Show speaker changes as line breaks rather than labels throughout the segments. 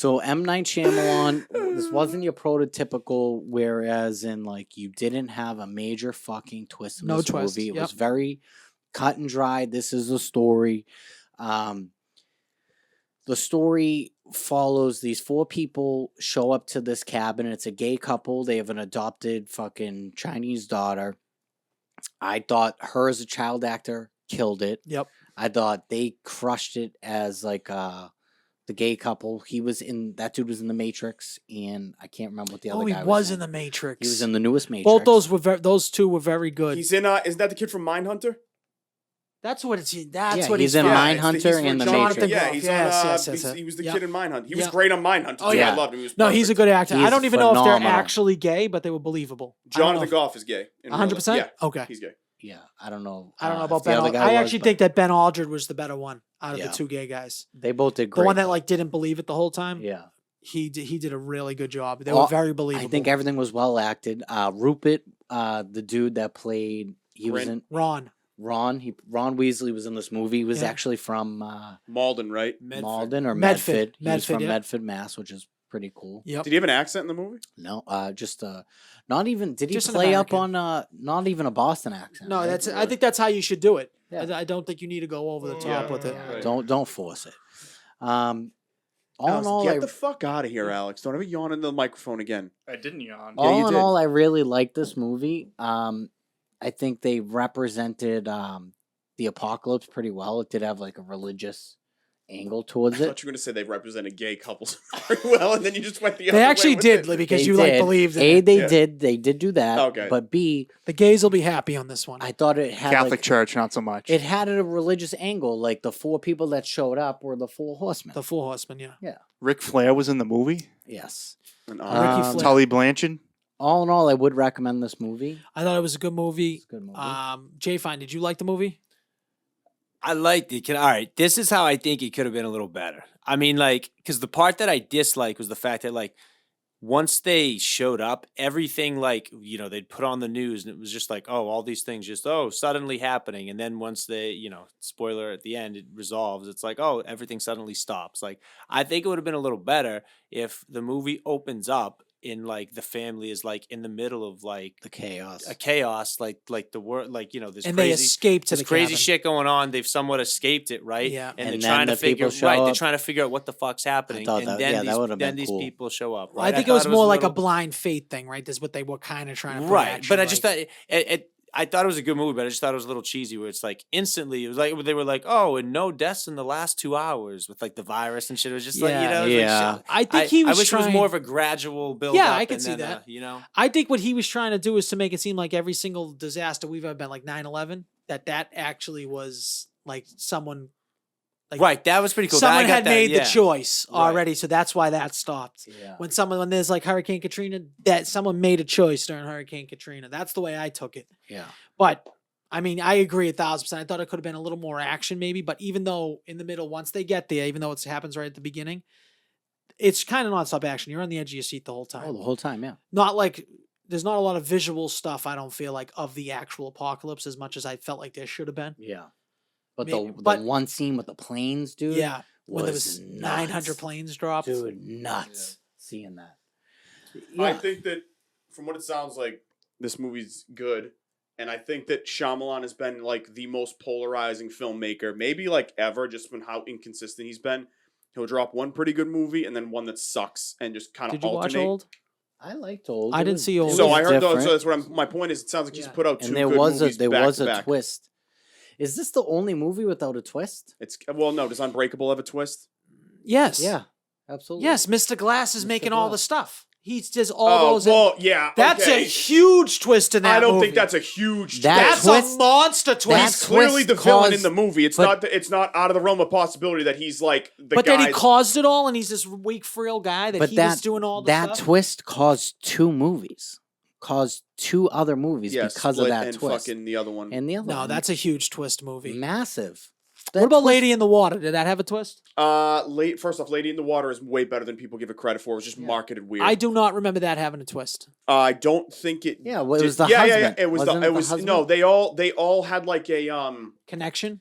So M. Night Shyamalan, this wasn't your prototypical, whereas in like you didn't have a major fucking twist in
No
this
twist,
movie. It
yep.
was very cut and dry. This is the story. The story follows these 4 people show up to this cabin. It's a gay couple. They have an adopted fucking Chinese daughter. I thought her as a child actor killed it.
Yep.
I thought they crushed it as like the gay couple. That dude was in The Matrix, and I can't remember what the other guy was.
He was in The Matrix.
He was in the newest Matrix.
Both those two were very good.
He's in. Isn't that the kid from Mindhunter?
That's what it's.
He's in Mindhunter and The Matrix.
Yeah, he's
yes.
He was the kid in Mindhunter. He was great on Mindhunter.
Oh,
too.
yeah.
I loved him. He was
No, he's a good actor.
He's
I don't even know if
phenomenal.
they're actually gay, but they were believable.
Jonathan Goff is gay.
100%?
Yeah.
Okay.
He's gay.
Yeah, I don't know.
I don't know
if
about
the
Ben
other
Aldred.
guy
I
was,
actually
but
think that Ben Aldred was the better one out of
Yeah.
the 2 gay guys.
they both did great.
The one that like didn't believe it the whole time.
Yeah.
He did a really good job. They were very believable.
I think everything was well acted. Rupert, the dude that played, he was in
Ron
Weasley was in this movie. He was
Yeah.
actually from
Malden, right?
Malden or
Medford.
Medford. He was from
yeah.
Medford, Mass, which is pretty cool.
Yep.
Did he have an accent in the movie?
No, just not even. Did he
Just an
play up
American.
on not even a Boston accent?
No,
right?
that's. I think that's how you should do it.
Yeah.
I don't think you need to go over the top with it.
Right.
Don't force it. All in
Alex,
all,
get the fuck out of here, Alex. Don't ever yawn into the microphone again.
I didn't yawn.
Yeah, you
all in
did.
all, I really like this movie. I think they represented the apocalypse pretty well. It did have like a religious angle towards
I
it.
thought you were going to say they represented gay couples very well, and then you just went the other
They
way
actually
with
did
it.
because
They
you like
did.
believed in
A,
it.
they
Yeah.
did. They did do that.
Okay.
But B,
The gays will be happy on this one.
I thought it had
Catholic
like,
Church, not so much.
it had a religious angle. Like the 4 people that showed up were the 4 horsemen.
The Four Horsemen, yeah.
Ric Flair was in the movie.
Yes.
And,
Ricky
Um,
Flair.
Tully Blanchard.
All in all, I would recommend this movie.
I thought it was a good movie.
It's a good movie.
Jay Fine, did you like the movie?
I liked it. All right, this is how I think it could have been a little better. I mean, like, because the part that I disliked was the fact that, like, once they showed up, everything, like, you know, they'd put on the news and it was just like, oh, all these things just, suddenly happening. And then once they, you know, spoiler at the end, it resolves. It's like, oh, everything suddenly stops. Like, I think it would have been a little better if the movie opens up in like the family is like in the middle of like
The chaos.
a chaos, like the world, like, you know, this
And
crazy,
they escaped to
this
the
crazy
cabin.
shit going on. They've somewhat escaped it, right?
Yeah.
And,
And
they're
then
trying to
the
figure
people show
right. They're
up.
trying to figure out what the fuck's happening.
thought
And
that-
then
yeah,
these,
that would've
then
been
these
cool.
people show up.
I
Right?
think it was
thought
more like a
little-
blind faith thing, right? That's what they were kind of trying to put
right.
at you,
But I just
like-
thought I thought it was a good movie, but I just thought it was a little cheesy. Where it's like instantly, it was like they were like, "Oh, and no deaths in the last 2 hours with like the virus and shit." It was just like, you know, it was
Yeah.
like, shit.
I think he was
I wish
trying.
it was more of a gradual build.
Yeah,
up
I could
and
see
then,
that.
you know,
I think what he was trying to do is to make it seem like every single disaster we've ever been, like 9/11, that actually was like someone. Like,
right? That was pretty cool.
Someone
I got
had
that,
made
yeah.
the choice
Right.
already, so that's why that stopped.
Yeah.
When there's like Hurricane Katrina, that someone made a choice during Hurricane Katrina. That's the way I took it.
Yeah.
But I mean, I agree 1,000%. I thought it could have been a little more action, maybe. But even though in the middle, once they get there, even though it happens right at the beginning, it's kind of nonstop action. You're on the edge of your seat the whole time.
Oh, the whole time, yeah.
Not like there's not a lot of visual stuff. I don't feel like of the actual apocalypse as much as I felt like there should have been.
Yeah. But
Maybe-
the
but-
one scene with the planes, dude.
Yeah, when there was
nuts.
900 planes dropped.
Dude, nuts. Seeing that.
I
Yeah.
think that from what it sounds like, this movie's good. And I think that Shyamalan has been like the most polarizing filmmaker, maybe like ever, just from how inconsistent he's been. He'll drop one pretty good movie and then one that sucks and just kind of
Did you watch
alternate.
Old?
I liked Old.
I
It
didn't
was-
see
it
Old.
So
was
I heard though.
different.
So that's what my point is. It sounds like he's
Yeah.
put out two
And there
good
was
movies
a
back to
a
back.
twist. Is this the only movie without a twist?
It's well, no. Does Unbreakable have a twist?
Yes.
Yeah, absolutely.
Yes, Mr. Glass is
Mr.
making all the
Glass.
stuff. He does all those.
well, yeah.
That's
okay.
a huge twist in that
I don't
movie.
think that's a huge.
That
twist.
That's
twist-
a monster twist.
that
He's clearly the
twist
villain in
caused-
the movie. It's
but-
not out of the realm of possibility that he's like the
but
guy.
then he caused it all, and he's this weak, frail guy that
But
he
that
was doing all the
that
stuff.
twist caused 2 movies. Caused 2 other movies
yeah,
because of
Split
that
and
twist.
fucking the other one.
And the other
No,
one,
that's a huge twist movie.
massive.
What
That
about
twist-
Lady in the Water? Did that have a twist?
First off, Lady in the Water is way better than people give it credit for. It was just marketed weird.
I do not remember that having a twist.
I don't think it.
Yeah, well, it
did-
was the
yeah,
husband.
Yeah, yeah. It was
Wasn't
the.
it
It
the
was
husband?
no. They all had like a
Connection?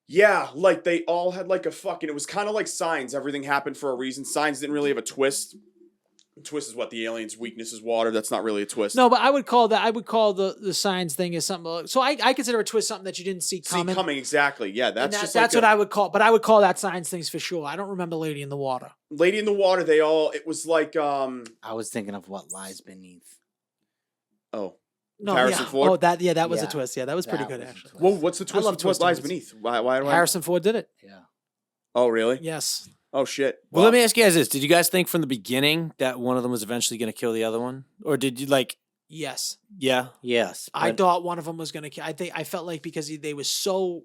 Yeah, like they all had like a fucking. It was kind of like Signs. Everything happened for a reason. Signs didn't really have a twist. The twist is what the alien's weakness is water. That's not really a twist.
No, but I would call the Signs thing as something. So I consider a twist something that you didn't see coming.
Exactly. Yeah, that's just
that's
like
what I would call. But I would call that Signs things for sure. I don't remember Lady in the Water.
Lady in the Water. They all. It was like
I was thinking of What Lies Beneath.
Oh.
No,
Harrison
yeah.
Ford?
Oh, that was a
Yeah,
twist. Yeah, that was pretty
that
good
was a
actually.
twist.
Well, what's the twist?
love
With What Lies
twisted
Beneath? Why do I?
Harrison Ford did it.
Yeah.
Oh, really?
Yes.
Oh, shit.
Well, let me ask you guys this: did you guys think from the beginning that one of them was eventually going to kill the other one, or did you like?
Yes.
Yeah.
Yes.
I
but-
thought one of them was going to. I felt like because they was so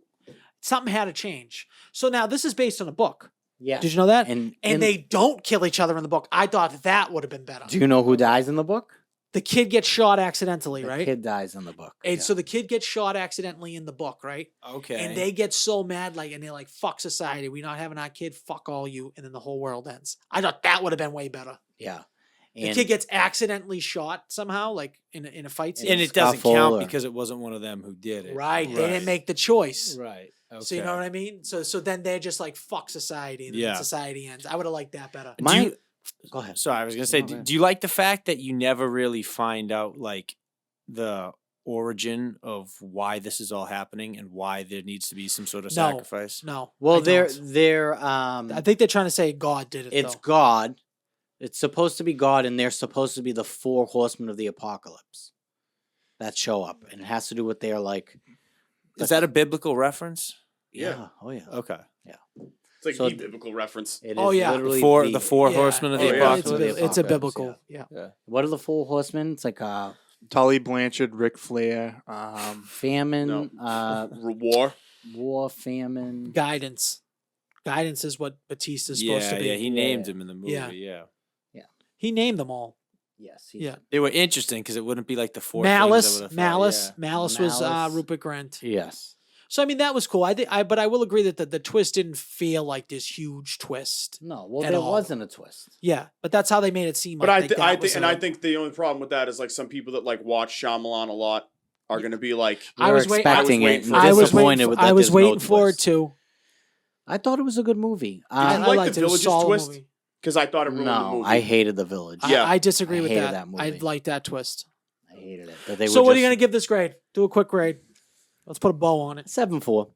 something had to change. So now this is based on a book.
Yeah.
Did you know that?
And
they don't kill each other in the book. I thought that would have been better.
do you know who dies in the book?
The kid gets shot accidentally,
The
right?
kid dies in the book.
And
yeah.
so the kid gets shot accidentally in the book, right?
Okay.
And they get so mad, and they're like, "Fuck society. We're not having our kid. Fuck all you." And then the whole world ends. I thought that would have been way better.
Yeah.
The kid gets accidentally shot somehow, like in a fight scene.
and it doesn't
Scuffle
count
or-
because it wasn't one of them who did it.
Right. They didn't make the choice.
Right. Okay.
So you know what I mean? So then they're just like, fuck society. And then
Yeah.
society ends. I would have liked that better.
Do you-
Go ahead.
Sorry, I was gonna say,
No, go ahead.
do you like the fact that you never really find out like the origin of why this is all happening and why there needs to be some sort of
No.
sacrifice?
No.
Well,
I
they're
don't. I think they're trying to say God did it,
it's
though.
God. It's supposed to be God, and they're supposed to be the 4 horsemen of the apocalypse that show up, and it has to do with their like.
Is that a biblical reference?
Yeah. Oh yeah.
Okay.
It's like
So
a biblical reference.
It is
Oh, yeah.
literally
The four
Yeah.
horsemen of
Oh,
the
yeah.
It's,
apocalypse.
it's a biblical. Yeah.
What are the 4 horsemen? It's like
Tully Blanchard, Ric Flair.
famine,
War.
war, famine.
Guidance. Guidance is what Batista's supposed
Yeah,
to be.
yeah, he named him in the movie.
Yeah.
Yeah,
He named them all.
Yes.
Yeah.
they were interesting because it wouldn't be like the four.
Malice.
things I
Malice.
would've thought,
Malice was
Malice.
Rupert Grint.
Yes.
So I mean that was cool. But I will agree that the twist didn't feel like this huge twist.
No. Well,
At
there
all.
wasn't a twist.
Yeah, but that's how they made it seem.
But
like that
I
was
think,
a-
I think the only problem with that is like some people that like watch Shyamalan a lot are gonna be like,
I was wait-
expecting
I was
it.
waiting
and
for-
I was
disappointed
waiting.
with
I
that
was
there's
waiting
no
for it
twist.
too.
I thought it was a good movie.
I
You like
liked
the
it. It was a
Village's
solid
twist?
movie.
because I thought it ruined the
No,
movie.
I hated The Village.
Yeah.
I disagree
I
with
hated
that.
that
I
movie.
like that twist.
I hated it. But they
So
were
what are you
just
gonna give this grade? Do a quick grade. Let's put a bow on it.
7.4.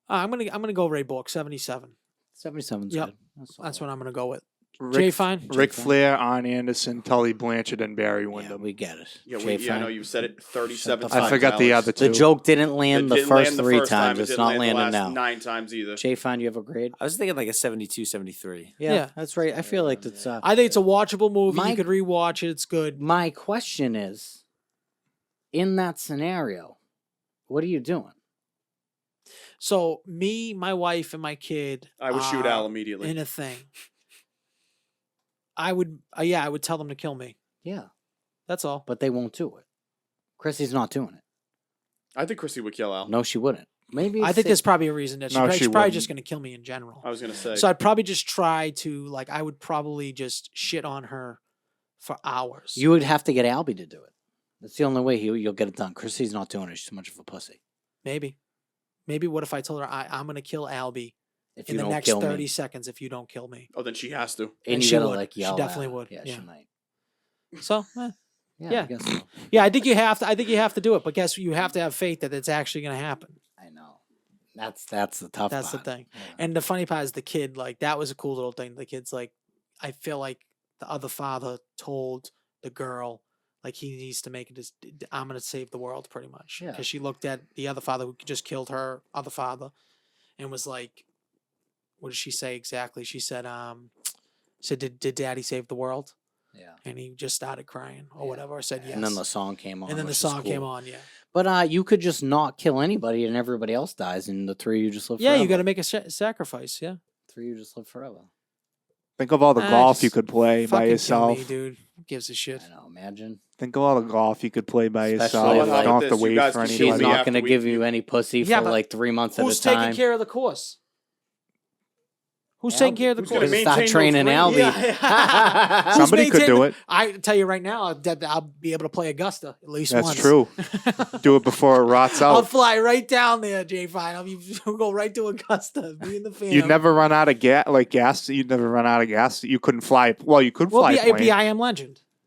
I'm gonna go Ray Bork 77.
77.
Yep.
That's
That's what I'm gonna go with.
Ric,
Jay Fine.
Ric Flair, Arn Anderson, Tully Blanchard, and Barry
Yeah,
Windham.
we get it.
Yeah,
Jay
I know
Fine.
you said it 37
Shut the
times.
I forgot the
Alex.
other two.
The joke didn't land
It
the
didn't
first
land the
3
first time,
times.
it
It's
didn't
not
land the
landing
last
now.
9 times either.
Jay Fine, you have a grade?
I was thinking like a 72, 73.
Yeah.
That's right. I feel like that's.
I think it's a watchable movie.
My-
You could rewatch it. It's good.
My question is, in that scenario, what are you doing?
So me, my wife, and my kid.
I would shoot
are
Al immediately.
in a thing. I would. I would tell them to kill me.
Yeah,
That's all.
but they won't do it. Chrissy's not doing it.
I think Chrissy would kill Al.
No, she wouldn't. Maybe
I
it's
think
the-
there's probably a reason that
No,
she's
she
probably just
wouldn't.
going to kill me in general.
I was gonna say.
So I'd probably just try to I would probably just shit on her for hours.
You would have to get Albie to do it. That's the only way you'll get it done. Chrissy's not doing it. She's too much of a pussy.
maybe what if I told her I'm going to kill Albie
If
in
you
the
don't
next
kill
30
me,
seconds if you don't kill me?
oh, then she has to.
and
and
you
she
gotta
would.
like
She
yell.
definitely
at her.
would.
Yeah,
Yeah.
she might.
So Yeah.
I guess so.
yeah, I think you have to. I think you have to do it. But guess you have to have faith that it's actually going to happen.
I know. That's the tough.
That's the
part.
thing.
Yeah.
And the funny part is the kid. Like that was a cool little thing. The kid's like, I feel like the other father told the girl like he needs to make it. I'm going to save the world, pretty much.
Yeah.
Because she looked at the other father who just killed her other father, and was like, what did she say exactly? She said, did Daddy save the world?
Yeah.
And he just started crying or
Yeah.
whatever. I said yes.
And then the song came on.
And then the
which is
song came
cool.
on. Yeah.
But you could just not kill anybody, and everybody else dies, and the 3 of you just live.
Yeah,
forever.
you got to make a sacrifice. Yeah.
3 of you just live forever.
Think of all the
Ah,
golf you
just
could play by
Fucking
yourself.
kill me, dude. Who gives a shit?
I know. Imagine.
Think of all the golf you could play by
Especially
yourself.
like-
Don't have to
You
wait
guys
for
can
She's
kill me
anybody.
not
after
going to
we-
give you any pussy
Yeah,
for
but
like 3 months
Who's
at a time.
taking care of the course? Who's taking care of the
Who's gonna
course?
maintain
Start
those
training
rings?
Albie.
Who's
Somebody could
maintaining
do
the-
it.
I tell you right now that I'll be able to play Augusta at least
That's
once.
true. Do it before it rots
I'll
out.
fly right down there, Jay Fine. I'll go right to Augusta. Me and the fam.
You'd never run out of gas. Like gas, you'd never run out of gas. You couldn't fly. Well, you could
Well,
fly.
it'd be
plane.
I Am Legend.